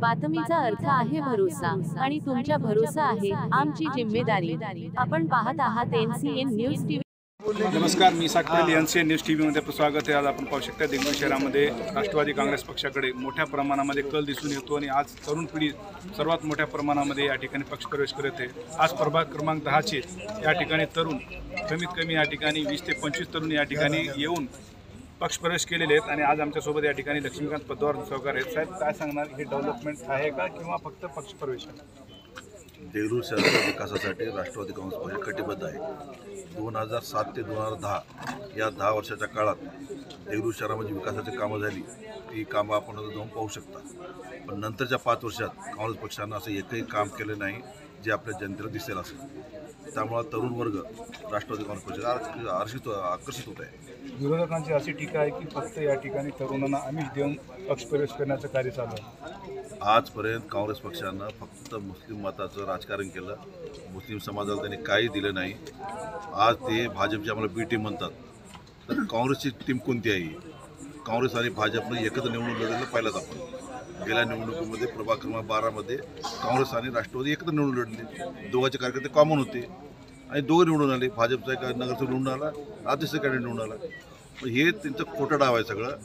बातमीचा अर्थ आहे भरोसा आणि तुमच्या भरोसा आहे आमची जिम्मेदारी। आपण पाहत आहात NCN न्यूज टीव्ही। नमस्कार, मी साकरेल NCN न्यूज टीव्हीमध्ये आपलं स्वागत आहे। आज आपण पाहू शकता देगलूर शहरामध्ये राष्ट्रवादी काँग्रेस पक्षाकडे मोठ्या प्रमाणामध्ये कल दिसून येतो आणि आज तरुण पिढी सर्वात मोठ्या प्रमाणामध्ये या ठिकाणी पक्ष प्रवेश करत आहे। आज प्रभाग क्रमांक 10 चे या ठिकाणी तरुण कमीत कमी या ठिकाणी 20 ते 25 तरुण या ठिकाणी येऊन पक्ष प्रवेश केलेले आहेत आणि आज आमच्यासोबत या ठिकाणी लक्ष्मीकांत पद्वार सावकार आहेत। साहेब, काय सांगणार, हे डेव्हलपमेंट आहे का किंवा फक्त पक्ष प्रवेश? देगलूर शहराच्या विकासासाठी राष्ट्रवादी काँग्रेस पक्ष कटिबद्ध आहे। 2007 ते 2010 या 10 वर्षाच्या काळात देगलूर शहरामध्ये विकासाची कामं झाली, ती कामं आपण जाऊन पाहू शकता। पण नंतरच्या 5 वर्षात काँग्रेस पक्षानं असं एकही काम केलं नाही जे आपल्या जनतेला दिसेल असेल। त्यामुळे तरुण वर्ग राष्ट्रवादी काँग्रेस पक्षाला आकर्षित होत आहे। विरोधकांची अशी टीका आहे की फक्त या ठिकाणी तरुणांना आमिष देऊन पक्ष प्रवेश करण्याचं कार्य चालू आहे। आजपर्यंत काँग्रेस पक्षानं फक्त मुस्लिम मताचं राजकारण केलं, मुस्लिम समाजाला त्यांनी काही दिलं नाही। आज ते भाजपची आम्हाला बी टीम म्हणतात, तर काँग्रेसची टीम कोणती आहे? काँग्रेस आणि भाजपनं एकत्र निवडणूक लढवलं पाहिलं आपण। गेल्या निवडणुकीमध्ये प्रभाग क्रमांक 12 मध्ये काँग्रेस आणि राष्ट्रवादी एकत्र निवडणूक लढली। दोघांचे कार्यकर्ते कॉमन होते आणि दोघं निवडून आले। भाजपचा एक नगरसेवक निवडून आला, राज्यसभा कॅन्डिडेट निवडून आला। हे त्यांचं खोटं डाव आहे सगळं।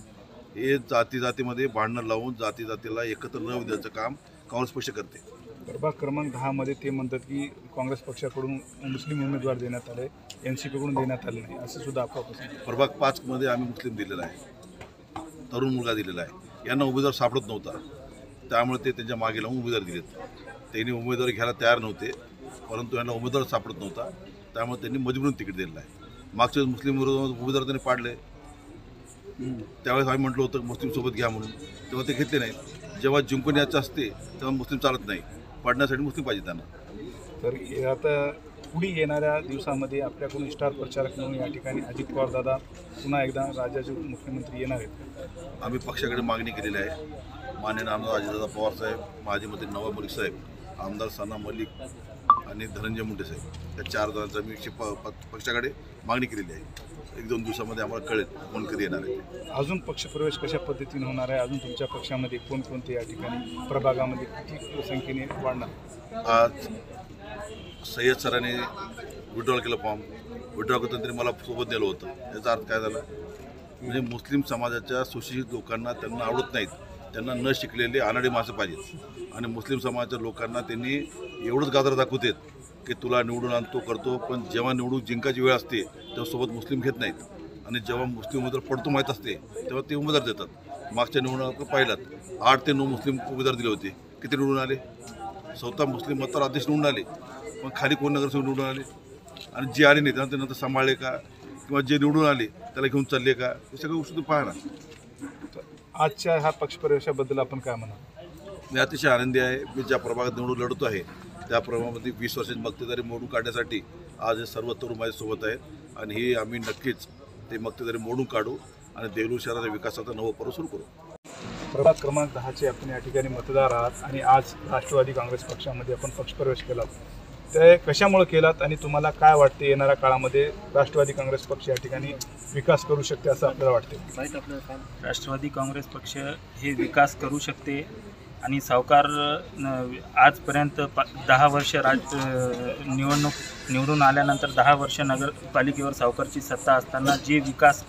हे जातीमध्ये भांडणं लावून जातीला एकत्र न देण्याचं काम काँग्रेस पक्ष करते। प्रभाग क्रमांक 10 मध्ये ते म्हणतात की काँग्रेस पक्षाकडून मुस्लिम उमेदवार देण्यात आले, NCP कडून देण्यात आले नाही, असं सुद्धा अफवा। प्रभाग 5 मध्ये आम्ही मुस्लिम दिलेला आहे, तरुण मुलगा दिलेला आहे। यांना उमेदवार सापडत नव्हता, त्यामुळे ते त्यांच्या मागे लावून उमेदवार दिलेत। त्यांनी उमेदवारी घ्यायला तयार नव्हते, परंतु यांना उमेदवार सापडत नव्हता, त्यामुळे त्यांनी मजबुरीने तिकीट दिलेलं आहे। मागच्या मुस्लिम उमेदवार त्यांनी पाडले, त्यावेळेस आम्ही म्हटलं होतं मुस्लिम सोबत घ्या म्हणून, तेव्हा ते घेतले नाही। जेव्हा जिंकून यायचं असते तेव्हा मुस्लिम चालत नाही, पाडण्यासाठी मुस्लिम पाहिजे त्यांना। तर आता पुढे येणाऱ्या दिवसामध्ये आपल्याकडून स्टार प्रचारक म्हणून या ठिकाणी अजित पवार दादा पुन्हा एकदा राज्याचे मुख्यमंत्री येणार आहेत। आम्ही पक्षाकडे मागणी केलेली आहे। माननीय आमदार अजितदादा पवार साहेब, माजी मंत्री नवाब मलिक साहेब, आमदार सना मलिक आणि धनंजय मुंडे साहेब, या 4 जणांचा मी पक्षाकडे मागणी केलेली आहे। 1-2 दिवसामध्ये आम्हाला कळेल कोण कधी येणार आहे। अजून पक्षप्रवेश कशा पद्धतीने होणार आहे? अजून तुमच्या पक्षामध्ये कोणकोणते या ठिकाणी प्रभागामध्ये किती संख्येने वाढणार? आज सय्यद सरांनी विड्रॉल केलं फॉर्म, विड्रॉल करताना त्यांनी मला सोबत नेलं होतं। याचा अर्थ काय झाला, म्हणजे मुस्लिम समाजाच्या सुशिक्षित लोकांना त्यांना आवडत नाहीत, त्यांना न शिकलेले अनाडी माणसं पाहिजेत। आणि मुस्लिम समाजाच्या लोकांना त्यांनी एवढंच गाजर दाखवतात की तुला निवडून आणतो करतो, पण जेव्हा निवडून जिंकायची वेळ असते तेव्हा सोबत मुस्लिम घेत नाहीत, आणि जेव्हा मुस्लिम उमेदवार पडतो माहीत असते तेव्हा ते उमेदवार देतात। मागच्या निवडणुका पाहिलात 8 ते 9 मुस्लिम उमेदवार दिले होते, किती निवडून आले? स्वतः मुस्लिम मतावर अध्यक्ष निवडून आले, पण खाली कोण नगरसेवक निवडून आले? आणि जे आले नाही त्यांना ते नंतर सांभाळले का, किंवा जे निवडून आले त्याला घेऊन चालले का? हे सगळं गोष्टी पाहा ना। आजच्या ह्या पक्षप्रवेशाबद्दल आपण काय म्हणाल? मी अतिशय आनंदी आहे। मी ज्या प्रभागात निवडून लढतो आहे त्या प्रभागामध्ये 20 वर्षाची मक्तेदारी मोडून काढण्यासाठी आज हे सर्व तरुण माझ्यासोबत आहेत, आणि हे आम्ही नक्कीच ते मक्तेदारी मोडून काढू आणि देगलूर शहराच्या विकासाचा नवं पर्व सुरू करू। प्रभाग क्रमांक 10 चे आपण या ठिकाणी मतदार आहात आणि आज राष्ट्रवादी काँग्रेस पक्षामध्ये आपण पक्षप्रवेश केलात, ते कशामुळे केलात आणि तुम्हाला काय वाटते येणाऱ्या काळामध्ये राष्ट्रवादी काँग्रेस पक्ष या ठिकाणी विकास करू शकते असं आपल्याला वाटते? राष्ट्रवादी काँग्रेस पक्ष हे विकास करू शकते आणि सावकार आजपर्यंत 10 वर्ष निवडून आल्यानंतर 10 वर्ष नगरपालिकेवर सावकारची सत्ता असताना जे विकास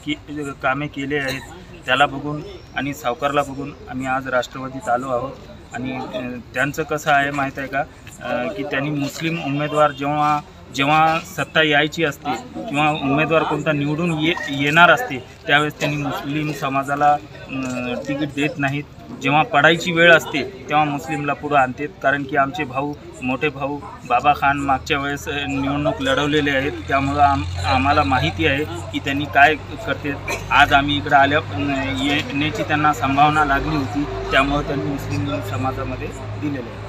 कामे केले आहेत त्याला बघून आणि सावकारला बघून आम्ही आज राष्ट्रवादीत आलो आहोत। आणि त्यांचं कसं आहे माहीत आहे का, की त्यांनी मुस्लिम उमेदवार जेव्हा सत्ता यायची असते किंवा उमेदवार कोणता निवडून येणार असते त्यावेळेस त्यांनी मुस्लिम समाजाला तिकीट देत नाहीत। जेव्हा पडायची वेळ असते तेव्हा मुस्लिमला पुढं आणतात, कारण की आमचे मोठे भाऊ बाबा खान मागच्या वेळेस निवडणूक लढवलेले आहेत, त्यामुळं आम्हाला माहिती आहे की त्यांनी काय करते। आज आम्ही इकडं येण्याची त्यांना संभावना लागली होती, त्यामुळं त्यांनी मुस्लिम समाजामध्ये दिलेले आहे।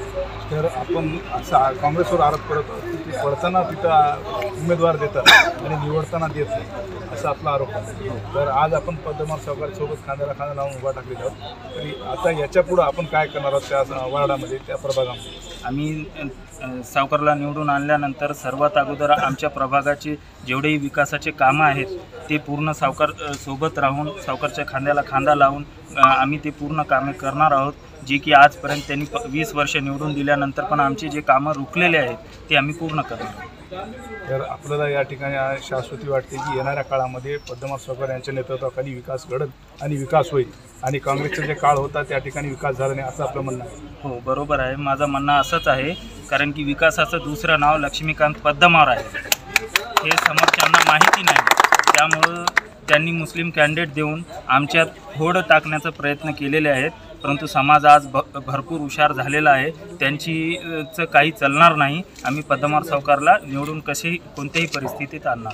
तर आपण असं काँग्रेसवर आरोप करत आहोत की पडताना तिथं उमेदवार देतात आणि निवडताना देत नाही, असा आपला आरोप आहे। तर आज आपण पद्मार सावकारसोबत खांद्याला खांदा लावून उभा टाकलेला आहोत, तरी आता याच्या पुढं आपण काय करणार आहोत त्या वार्डामध्ये, त्या प्रभागामध्ये? आम्ही सावकारला निवडून आणल्यानंतर सर्वात अगोदर आमच्या प्रभागाचे जेवढेही विकासाचे कामं आहेत ते पूर्ण सावकार सोबत राहून सावकारच्या खांद्याला खांदा लावून आम्ही ते पूर्ण कामे करणार आहोत। जी की आजपर्यंत त्यांनी 20 वर्ष निवडून दिल्यानंतर पण आमचे जे कामं रुकलेले आहेत ते आम्ही पूर्ण करणार. तर आपल्याला या ठिकाणी शाश्वती वाटते की येणाऱ्या काळामध्ये पद्मनाभ सावकार यांच्या नेतृत्वाखाली विकास घडत आणि विकास होईल आणि काँग्रेसचा जे काळ होता त्या ठिकाणी विकास झाला नाही असं आपलं म्हणणं आहे. हो, बरोबर आहे. माझं म्हणणं असंच आहे, कारण की विकासाचं दुसरं नाव लक्ष्मीकांत पद्मनाभ आहे हे समोरच्यांना माहिती नाही. त्यामुळं त्यांनी मुस्लिम कॅन्डिडेट देऊन आमच्यात होड टाकण्याचा प्रयत्न केलेले आहेत. परंतु समाज आज भरपूर हुशार झालेला आहे. त्यांची काही चालणार नाही. आम्ही पद्मनाभ सावकारला निवडून कोणत्याही परिस्थितीत आणणार.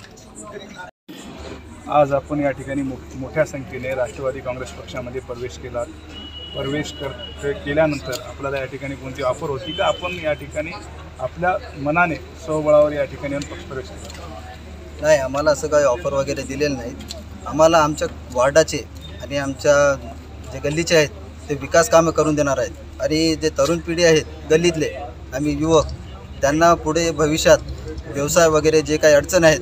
आज आपण या ठिकाणी मोठ्या संख्येने राष्ट्रवादी काँग्रेस पक्षामध्ये प्रवेश केल्यानंतर आपल्याला या ठिकाणी कोणती ऑफर होती का आपण या ठिकाणी आपल्या मनाने स्वबळावर या ठिकाणी येऊन पक्षप्रवेश केला? नाही, आम्हाला असं काही ऑफर वगैरे दिलेलं नाही. आम्हाला आमच्या वार्डाचे आणि आमच्या जे गल्लीचे आहेत ते विकास कामं करून देणार आहेत आणि जे तरुण पिढी आहेत गल्लीतले आम्ही युवक त्यांना पुढे भविष्यात व्यवसाय वगैरे जे काही अडचण आहेत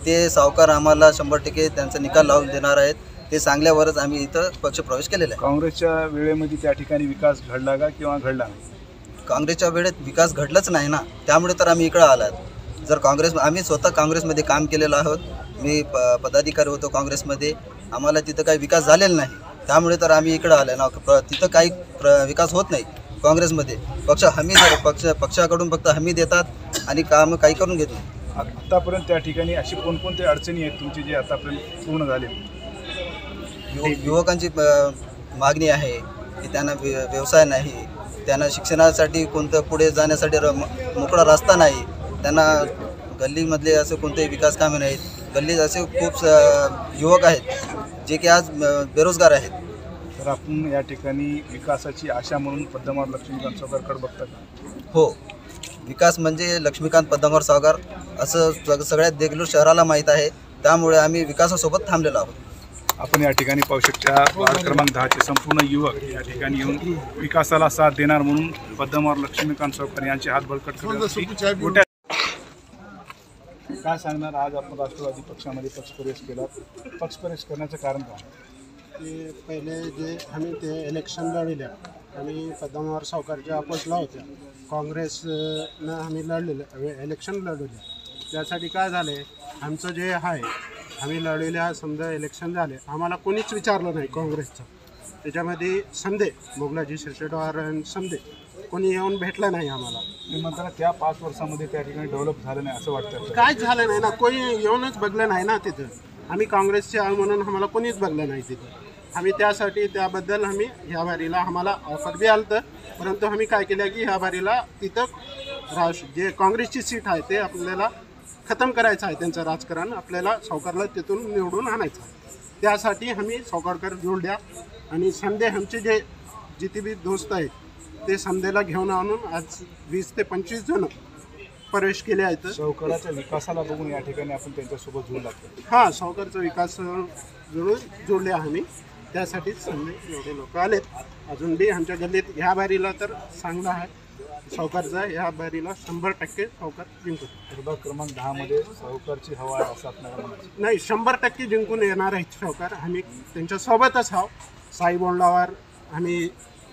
ते सावकार आम्हाला 100% त्यांचा निकाल लावून देणार आहेत. ते सांगल्यावरच आम्ही इथं पक्षप्रवेश केलेला आहे. काँग्रेसच्या वेळेमध्ये त्या ठिकाणी विकास घडला का किंवा घडला नाही? काँग्रेसच्या वेळेत विकास घडलाच नाही ना, त्यामुळे तर आम्ही इकडं आलो आहोत. जर आम्ही स्वतः काँग्रेसमध्ये काम केलेलं आहोत. मी पदाधिकारी होतो काँग्रेसमध्ये. आम्हाला तिथं काही विकास झालेला नाही, त्यामुळे तर आम्ही इकडं आलो ना. तिथं काही विकास होत नाही काँग्रेसमध्ये. पक्षाकडून फक्त हमी देतात आणि काम काही करून घेत नाही. आतापर्यंत त्या ठिकाणी अशी कोणकोणते अडचणी आहेत तुमची जे आतापर्यंत पूर्ण झाले? युवकांची मागणी आहे की त्यांना व्यवसाय नाही, त्यांना शिक्षणासाठी कोणतं पुढे जाण्यासाठी मोकळा रस्ता नाही, त्यांना गल्लीमधले असे कोणतेही विकास कामे नाहीत. गल्लीत असे खूप युवक आहेत जे की आज बेरोजगार आहेत. तर आपण या ठिकाणी विकासाची आशा म्हणून पद्मनाभ लक्ष्मीकांत सावकारकडे बघता का? हो, विकास म्हणजे लक्ष्मीकांत पद्मनाभ सावकार असं सगळ्यात देगलूर शहराला माहीत आहे. त्यामुळे आम्ही विकासासोबत थांबलेलो आहोत. आपण या ठिकाणी पाहू शकता वार्ड क्रमांक 10चे संपूर्ण युवक या ठिकाणी येऊन विकासाला साथ देणार म्हणून पद्मनाभ लक्ष्मीकांत सावकार यांचे हात बळकट करत. काय सांगणार? आज आपण राष्ट्रवादी पक्षामध्ये पक्षप्रवेश केला. पक्षप्रवेश करण्याचं कारण काय? की पहिले जे आम्ही ते इलेक्शन लढवल्या आम्ही पद्मनाभ सावकारच्या अपोजला होत्या. काँग्रेसनं आम्ही इलेक्शन लढवल्या. त्यासाठी काय झाले, आमचं जे आहे आम्ही लढवल्या समजा इलेक्शन झाले, आम्हाला कोणीच विचारलं नाही काँग्रेसचं. त्याच्यामध्ये समदे मोगलाजी शिरसेटवार आणि समदे कोणी येऊन भेटलं नाही आम्हाला. मी म्हणताना त्या 5 वर्षामध्ये त्या ठिकाणी डेव्हलप झालं नाही असं वाटतं? काहीच झालं नाही ना, कोणी येऊनच बघलं नाही ना तिथं. आम्ही काँग्रेसचे आहे म्हणून आम्हाला कोणीच बघलं नाही तिथं. आम्ही त्याबद्दल आम्ही ह्या बारीला आम्हाला ऑफर बी आलं, परंतु आम्ही काय केलं की ह्या बारीला तिथं जे काँग्रेसची सीट आहे ते आपल्याला खतम करायचं आहे. त्यांचं राजकारण आपल्याला सावकारला तिथून निवडून आणायचं आहे. त्यासाठी आम्ही सावकारकर जोडल्या आणि समदे आमचे जे जिथे बी दोस्त आहेत ते समदेला घेऊन आणून आज 20 ते 25 जण प्रवेश केले आहेत. सावकाराच्या विकासाला बघून या ठिकाणी आपण त्यांच्यासोबत जोडला. हां, सावकारचा विकास जोडले आम्ही. त्यासाठीच समजे एवढे लोक आलेत. अजून बी आमच्या गल्लीत ह्या बारीला तर चांगला आहे सावकारचा. ह्या बारीला 100% सावकार जिंकतो. प्रभाग क्रमांक 10मध्ये सावकारची हवा आहे असं आपल्याला म्हणायचं? नाही, 100% जिंकून येणार आहेत सावकार. आम्ही त्यांच्यासोबतच आहोत. साई बोंडावर आम्ही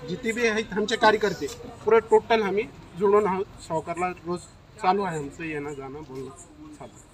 जिथे बी आहेत आमचे कार्यकर्ते पुरं टोटल आम्ही जुळून आहोत. सावकारला रोज चालू आहे आमचं येणं जाणं बोलणं चालू.